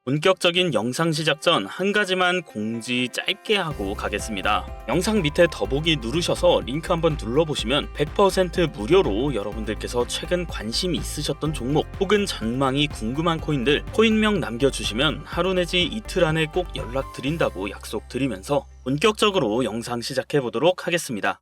본격적인 영상 시작 전 한 가지만 공지 짧게 하고 가겠습니다. 영상 밑에 더보기 누르셔서 링크 한번 눌러보시면 100% 무료로 여러분들께서 최근 관심이 있으셨던 종목 혹은 전망이 궁금한 코인들 코인명 남겨주시면 하루 내지 이틀 안에 꼭 연락드린다고 약속드리면서 본격적으로 영상 시작해보도록 하겠습니다.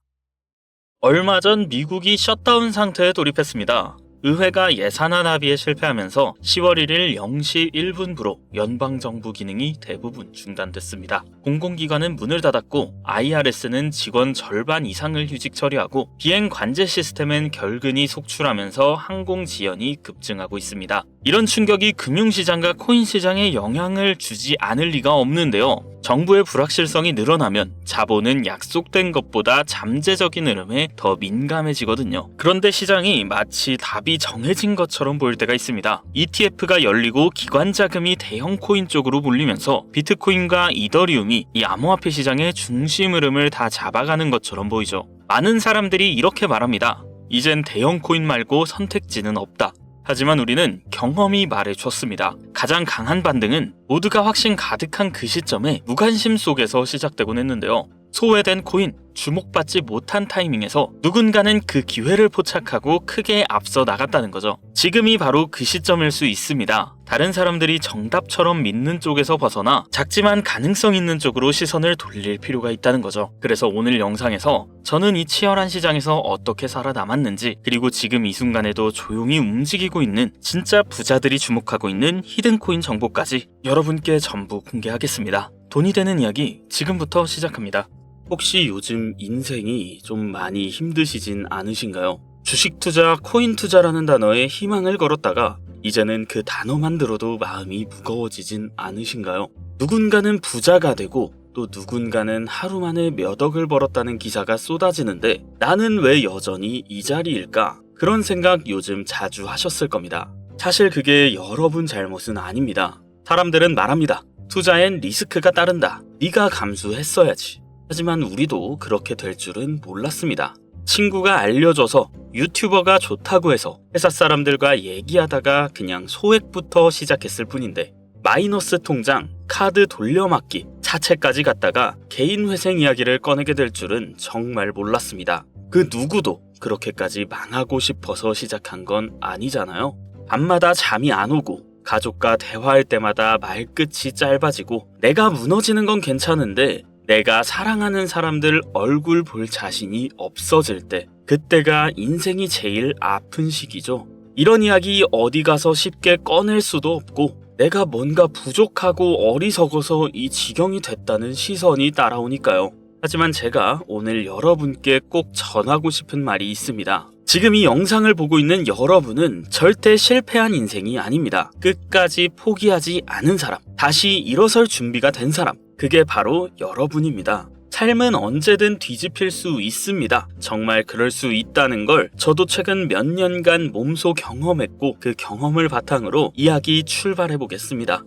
얼마 전 미국이 셧다운 상태에 돌입했습니다. 의회가 예산안 합의에 실패하면서 10월 1일 0시 1분부로 연방정부 기능이 대부분 중단됐습니다. 공공기관은 문을 닫았고 IRS는 직원 절반 이상을 휴직 처리하고 비행 관제 시스템은 결근이 속출하면서 항공 지연이 급증하고 있습니다. 이런 충격이 금융시장과 코인시장에 영향을 주지 않을 리가 없는데요. 정부의 불확실성이 늘어나면 자본은 약속된 것보다 잠재적인 흐름에 더 민감해지거든요. 그런데 시장이 마치 답이 정해진 것처럼 보일 때가 있습니다. ETF가 열리고 기관 자금이 대형 코인 쪽으로 몰리면서 비트코인과 이더리움이 이 암호화폐 시장의 중심 흐름을 다 잡아가는 것처럼 보이죠. 많은 사람들이 이렇게 말합니다. 이젠 대형 코인 말고 선택지는 없다. 하지만 우리는 경험이 말해줬습니다. 가장 강한 반등은 모두가 확신 가득한 그 시점에 무관심 속에서 시작되곤 했는데요. 소외된 코인, 주목받지 못한 타이밍에서 누군가는 그 기회를 포착하고 크게 앞서 나갔다는 거죠. 지금이 바로 그 시점일 수 있습니다. 다른 사람들이 정답처럼 믿는 쪽에서 벗어나 작지만 가능성 있는 쪽으로 시선을 돌릴 필요가 있다는 거죠. 그래서 오늘 영상에서 저는 이 치열한 시장에서 어떻게 살아남았는지, 그리고 지금 이 순간에도 조용히 움직이고 있는 진짜 부자들이 주목하고 있는 히든코인 정보까지 여러분께 전부 공개하겠습니다. 돈이 되는 이야기 지금부터 시작합니다. 혹시 요즘 인생이 좀 많이 힘드시진 않으신가요? 주식 투자, 코인 투자라는 단어에 희망을 걸었다가 이제는 그 단어만 들어도 마음이 무거워지진 않으신가요? 누군가는 부자가 되고 또 누군가는 하루 만에 몇 억을 벌었다는 기사가 쏟아지는데 나는 왜 여전히 이 자리일까? 그런 생각 요즘 자주 하셨을 겁니다. 사실 그게 여러분 잘못은 아닙니다. 사람들은 말합니다. 투자엔 리스크가 따른다. 네가 감수했어야지. 하지만 우리도 그렇게 될 줄은 몰랐습니다. 친구가 알려줘서 유튜버가 좋다고 해서 회사 사람들과 얘기하다가 그냥 소액부터 시작했을 뿐인데 마이너스 통장, 카드 돌려막기, 차채까지 갔다가 개인 회생 이야기를 꺼내게 될 줄은 정말 몰랐습니다. 그 누구도 그렇게까지 망하고 싶어서 시작한 건 아니잖아요. 밤마다 잠이 안 오고 가족과 대화할 때마다 말끝이 짧아지고 내가 무너지는 건 괜찮은데 내가 사랑하는 사람들 얼굴 볼 자신이 없어질 때 그때가 인생이 제일 아픈 시기죠. 이런 이야기 어디 가서 쉽게 꺼낼 수도 없고 내가 뭔가 부족하고 어리석어서 이 지경이 됐다는 시선이 따라오니까요. 하지만 제가 오늘 여러분께 꼭 전하고 싶은 말이 있습니다. 지금 이 영상을 보고 있는 여러분은 절대 실패한 인생이 아닙니다. 끝까지 포기하지 않은 사람, 다시 일어설 준비가 된 사람, 그게 바로 여러분입니다. 삶은 언제든 뒤집힐 수 있습니다. 정말 그럴 수 있다는 걸 저도 최근 몇 년간 몸소 경험했고 그 경험을 바탕으로 이야기 출발해 보겠습니다.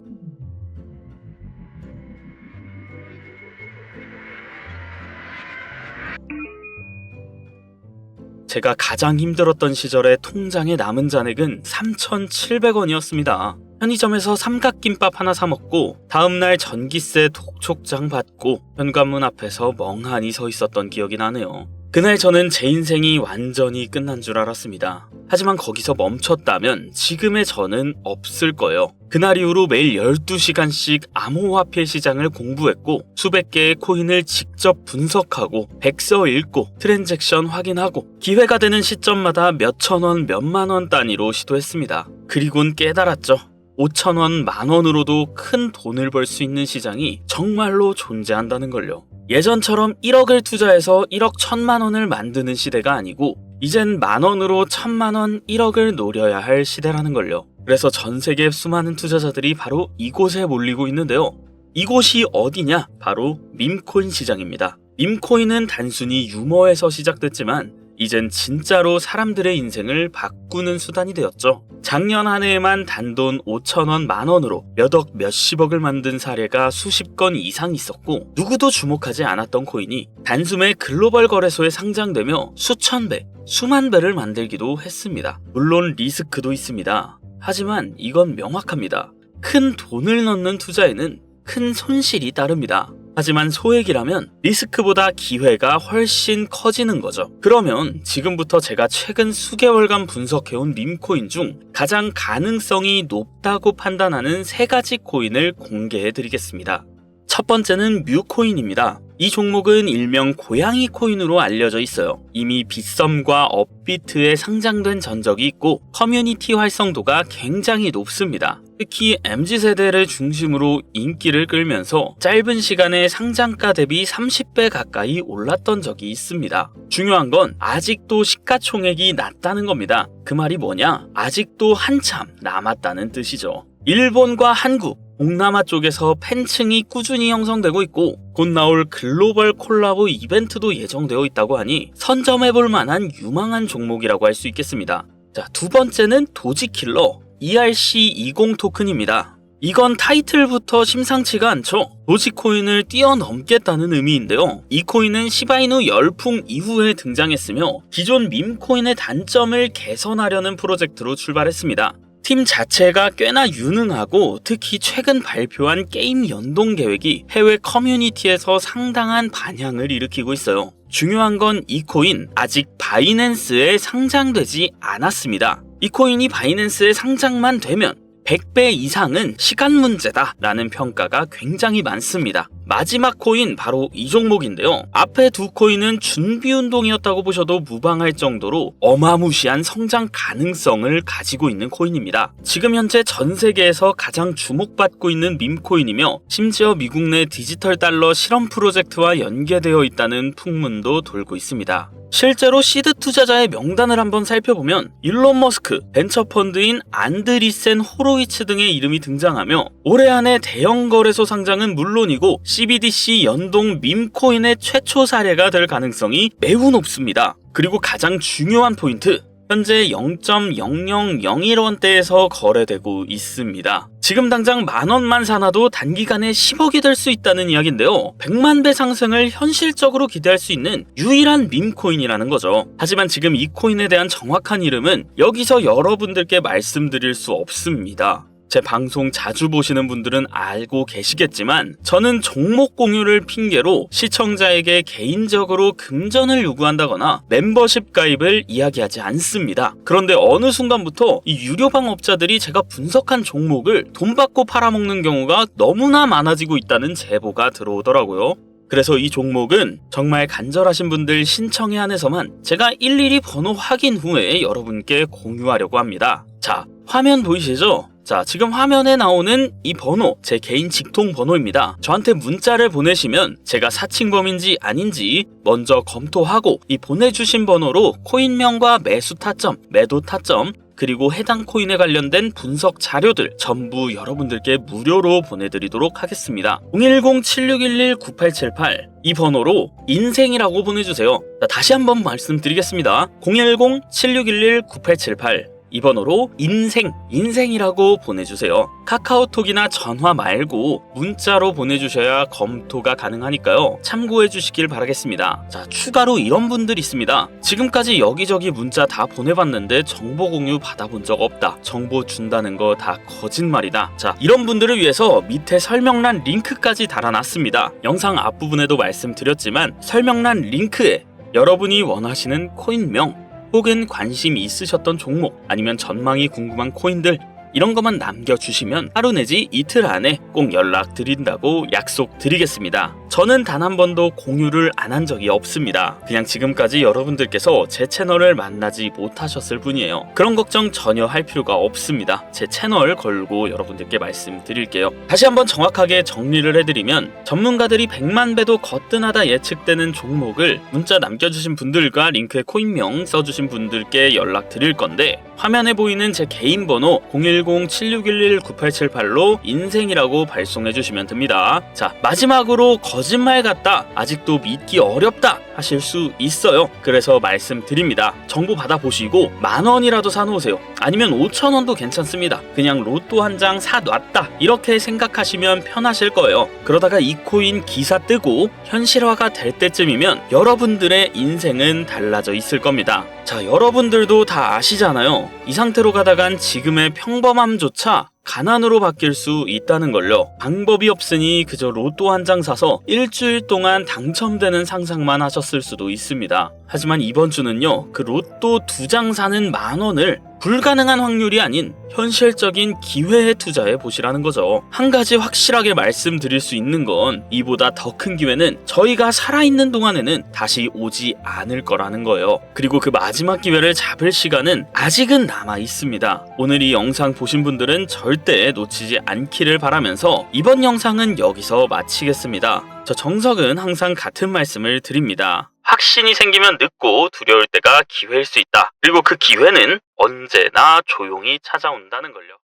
제가 가장 힘들었던 시절에 통장에 남은 잔액은 3,700원이었습니다. 편의점에서 삼각김밥 하나 사 먹고 다음날 전기세 독촉장 받고 현관문 앞에서 멍하니 서 있었던 기억이 나네요. 그날 저는 제 인생이 완전히 끝난 줄 알았습니다. 하지만 거기서 멈췄다면 지금의 저는 없을 거예요. 그날 이후로 매일 12시간씩 암호화폐 시장을 공부했고 수백 개의 코인을 직접 분석하고 백서 읽고 트랜잭션 확인하고 기회가 되는 시점마다 몇천원, 몇만원 단위로 시도했습니다. 그리곤 깨달았죠. 5,000원, 만원으로도 큰 돈을 벌 수 있는 시장이 정말로 존재한다는 걸요. 예전처럼 1억을 투자해서 1억 1,000만 원을 만드는 시대가 아니고 이젠 만원으로 1,000만 원, 1억을 노려야 할 시대라는 걸요. 그래서 전 세계 수많은 투자자들이 바로 이곳에 몰리고 있는데요. 이곳이 어디냐? 바로 밈코인 시장입니다. 밈코인은 단순히 유머에서 시작됐지만 이젠 진짜로 사람들의 인생을 바꾸는 수단이 되었죠. 작년 한 해에만 단돈 5,000원, 만원으로 몇억, 몇십억을 만든 사례가 수십 건 이상 있었고 누구도 주목하지 않았던 코인이 단숨에 글로벌 거래소에 상장되며 수천 배, 수만 배를 만들기도 했습니다. 물론 리스크도 있습니다. 하지만 이건 명확합니다. 큰 돈을 넣는 투자에는 큰 손실이 따릅니다. 하지만 소액이라면 리스크보다 기회가 훨씬 커지는 거죠. 그러면 지금부터 제가 최근 수개월간 분석해온 밈코인 중 가장 가능성이 높다고 판단하는 3가지 코인을 공개해 드리겠습니다. 첫 번째는 뮤코인입니다. 이 종목은 일명 고양이 코인으로 알려져 있어요. 이미 빗썸과 업비트에 상장된 전적이 있고 커뮤니티 활성도가 굉장히 높습니다. 특히 MZ세대를 중심으로 인기를 끌면서 짧은 시간에 상장가 대비 30배 가까이 올랐던 적이 있습니다. 중요한 건 아직도 시가총액이 낮다는 겁니다. 그 말이 뭐냐? 아직도 한참 남았다는 뜻이죠. 일본과 한국, 동남아 쪽에서 팬층이 꾸준히 형성되고 있고 곧 나올 글로벌 콜라보 이벤트도 예정되어 있다고 하니 선점해볼 만한 유망한 종목이라고 할 수 있겠습니다. 자, 두 번째는 도지킬러 ERC20 토큰입니다. 이건 타이틀부터 심상치가 않죠. 도지코인을 뛰어넘겠다는 의미인데요. 이 코인은 시바이누 열풍 이후에 등장했으며 기존 밈코인의 단점을 개선하려는 프로젝트로 출발했습니다. 팀 자체가 꽤나 유능하고 특히 최근 발표한 게임 연동 계획이 해외 커뮤니티에서 상당한 반향을 일으키고 있어요. 중요한 건 이 코인 아직 바이낸스에 상장되지 않았습니다. 이 코인이 바이낸스에 상장만 되면 100배 이상은 시간 문제다 라는 평가가 굉장히 많습니다. 마지막 코인 바로 이 종목인데요. 앞에 두 코인은 준비운동이었다고 보셔도 무방할 정도로 어마무시한 성장 가능성을 가지고 있는 코인입니다. 지금 현재 전 세계에서 가장 주목받고 있는 밈코인이며 심지어 미국 내 디지털 달러 실험 프로젝트와 연계되어 있다는 풍문도 돌고 있습니다. 실제로 시드 투자자의 명단을 한번 살펴보면 일론 머스크, 벤처펀드인 안드리센 호로이츠 등의 이름이 등장하며 올해 안에 대형 거래소 상장은 물론이고 CBDC 연동 밈코인의 최초 사례가 될 가능성이 매우 높습니다. 그리고 가장 중요한 포인트, 현재 0.0001원대에서 거래되고 있습니다. 지금 당장 만원만 사놔도 단기간에 10억이 될 수 있다는 이야기인데요. 100만 배 상승을 현실적으로 기대할 수 있는 유일한 밈코인이라는 거죠. 하지만 지금 이 코인에 대한 정확한 이름은 여기서 여러분들께 말씀드릴 수 없습니다. 제 방송 자주 보시는 분들은 알고 계시겠지만 저는 종목 공유를 핑계로 시청자에게 개인적으로 금전을 요구한다거나 멤버십 가입을 이야기하지 않습니다. 그런데 어느 순간부터 이 유료방 업자들이 제가 분석한 종목을 돈 받고 팔아먹는 경우가 너무나 많아지고 있다는 제보가 들어오더라고요. 그래서 이 종목은 정말 간절하신 분들 신청에 한해서만 제가 일일이 번호 확인 후에 여러분께 공유하려고 합니다. 자, 화면 보이시죠? 자, 지금 화면에 나오는 이 번호, 제 개인 직통 번호입니다. 저한테 문자를 보내시면 제가 사칭범인지 아닌지 먼저 검토하고 이 보내주신 번호로 코인명과 매수 타점, 매도 타점, 그리고 해당 코인에 관련된 분석 자료들 전부 여러분들께 무료로 보내드리도록 하겠습니다. 010-7611-9878 이 번호로 인생이라고 보내주세요. 자, 다시 한번 말씀드리겠습니다. 010-7611-9878 이 번호로 인생이라고 보내주세요. 카카오톡이나 전화 말고 문자로 보내주셔야 검토가 가능하니까요. 참고해 주시길 바라겠습니다. 자, 추가로 이런 분들 있습니다. 지금까지 여기저기 문자 다 보내봤는데 정보 공유 받아본 적 없다. 정보 준다는 거 다 거짓말이다. 자, 이런 분들을 위해서 밑에 설명란 링크까지 달아놨습니다. 영상 앞부분에도 말씀드렸지만 설명란 링크에 여러분이 원하시는 코인명 혹은 관심이 있으셨던 종목 아니면 전망이 궁금한 코인들 이런 것만 남겨주시면 하루 내지 이틀 안에 꼭 연락드린다고 약속드리겠습니다. 저는 단 한 번도 공유를 안 한 적이 없습니다. 그냥 지금까지 여러분들께서 제 채널을 만나지 못하셨을 뿐이에요. 그런 걱정 전혀 할 필요가 없습니다. 제 채널 걸고 여러분들께 말씀드릴게요. 다시 한번 정확하게 정리를 해드리면 전문가들이 100만 배도 거뜬하다 예측되는 종목을 문자 남겨주신 분들과 링크에 코인명 써주신 분들께 연락드릴 건데 화면에 보이는 제 개인 번호 010-7611-9878로 인생이라고 발송해 주시면 됩니다. 자, 마지막으로 거짓말 같다, 아직도 믿기 어렵다 하실 수 있어요. 그래서 말씀드립니다. 정보 받아보시고 만원이라도 사놓으세요. 아니면 5,000원도 괜찮습니다. 그냥 로또 한 장 사놨다 이렇게 생각하시면 편하실 거예요. 그러다가 이 코인 기사 뜨고 현실화가 될 때쯤이면 여러분들의 인생은 달라져 있을 겁니다. 자, 여러분들도 다 아시잖아요. 이 상태로 가다간 지금의 평범함조차 가난으로 바뀔 수 있다는 걸요. 방법이 없으니 그저 로또 한 장 사서 일주일 동안 당첨되는 상상만 하셨을 수도 있습니다. 하지만 이번 주는요, 그 로또 2장 사는 10,000원을 불가능한 확률이 아닌 현실적인 기회에 투자해 보시라는 거죠. 한 가지 확실하게 말씀드릴 수 있는 건 이보다 더 큰 기회는 저희가 살아있는 동안에는 다시 오지 않을 거라는 거예요. 그리고 그 마지막 기회를 잡을 시간은 아직은 남아 있습니다. 오늘 이 영상 보신 분들은 절대 놓치지 않기를 바라면서 이번 영상은 여기서 마치겠습니다. 저 정석은 항상 같은 말씀을 드립니다. 확신이 생기면 늦고 두려울 때가 기회일 수 있다. 그리고 그 기회는 언제나 조용히 찾아온다는 걸요.